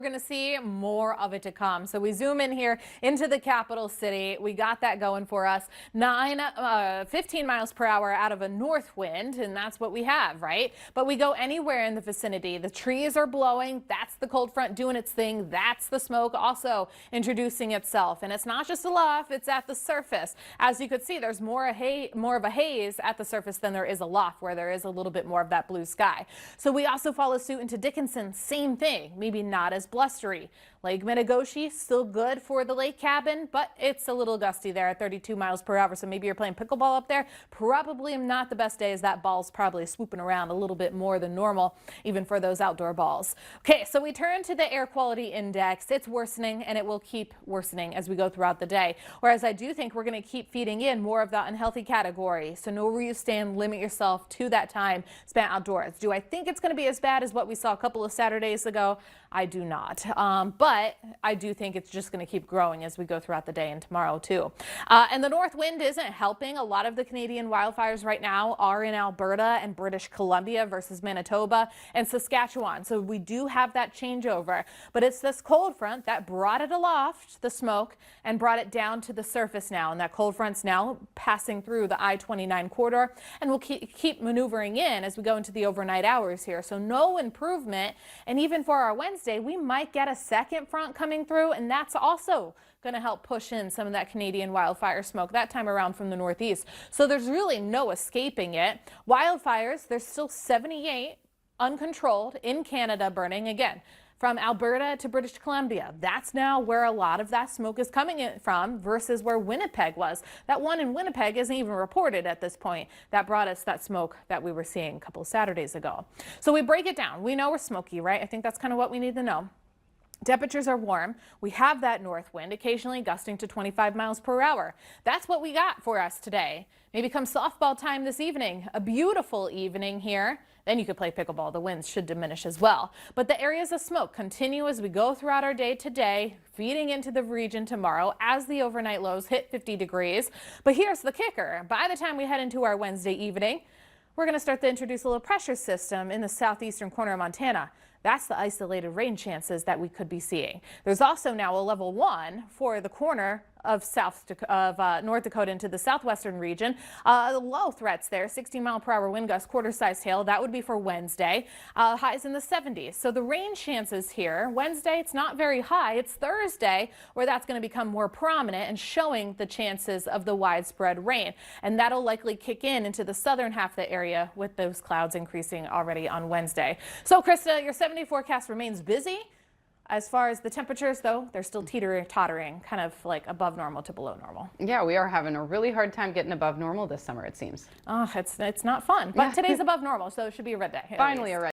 We're going to see more of it to come. So we zoom in here into the capital city. We got that going for us. 15 miles per hour out of a north wind, and that's what we have, right? But we go anywhere in the vicinity. The trees are blowing. That's the cold front doing its thing. That's the smoke also introducing itself. And it's not just aloft, it's at the surface. As you could see, there's more of a haze at the surface than there is aloft, where there is a little bit more of that blue sky. So we also follow suit into Dickinson. Same thing, maybe not as blustery. Lake Metagoshi, still good for the lake cabin, but it's a little gusty there at 32 miles per hour. So maybe you're playing pickleball up there. Probably not the best day, as that ball's probably swooping around a little bit more than normal, even for those outdoor balls. Okay, so we turn to the air quality index. It's worsening, and it will keep worsening as we go throughout the day. Whereas I do think we're going to keep feeding in more of the unhealthy category. So know where you stand, limit yourself to that time spent outdoors. Do I think it's going to be as bad as what we saw a couple of Saturdays ago? I do not. But I do think it's just going to keep growing as we go throughout the day and tomorrow too. And the north wind isn't helping. A lot of the Canadian wildfires right now are in Alberta and British Columbia versus Manitoba and Saskatchewan. So we do have that changeover. But it's this cold front that brought it aloft, the smoke, and brought it down to the surface now. And that cold front's now passing through the I-29 corridor and will keep maneuvering in as we go into the overnight hours here. So no improvement. And even for our Wednesday, we might get a second front coming through, and that's also going to help push in some of that Canadian wildfire smoke, that time around from the northeast. So there's really no escaping it. Wildfires, there's still 78 uncontrolled in Canada burning, again, from Alberta to British Columbia. That's now where a lot of that smoke is coming in from versus where Winnipeg was. That one in Winnipeg isn't even reported at this point. That brought us that smoke that we were seeing a couple of Saturdays ago. So we break it down. We know we're smoky, right? I think that's kind of what we need to know. Temperatures are warm. We have that north wind, occasionally gusting to 25 miles per hour. That's what we got for us today. Maybe come softball time this evening. A beautiful evening here. Then you could play pickleball. The winds should diminish as well. But the areas of smoke continue as we go throughout our day today, feeding into the region tomorrow as the overnight lows hit 50 degrees. But here's the kicker. By the time we head into our Wednesday evening, we're going to start to introduce a low pressure system in the southeastern corner of Montana. That's the isolated rain chances that we could be seeing. There's also now a level 1 for the corner of North Dakota into the southwestern region. Low threats there, 60-mile-per-hour wind gusts, quarter-sized hail. That would be for Wednesday. Highs in the 70s. So the rain chances here, Wednesday, it's not very high. It's Thursday where that's going to become more prominent and showing the chances of the widespread rain. And that'll likely kick in into the southern half of the area with those clouds increasing already on Wednesday. So, Krista, your 70 forecast remains busy. As far as the temperatures, though, they're still teeter-tottering, kind of like above normal to below normal. Yeah, we are having a really hard time getting above normal this summer, it seems. Oh, it's not fun. But today's above normal, so it should be a red day. Finally a red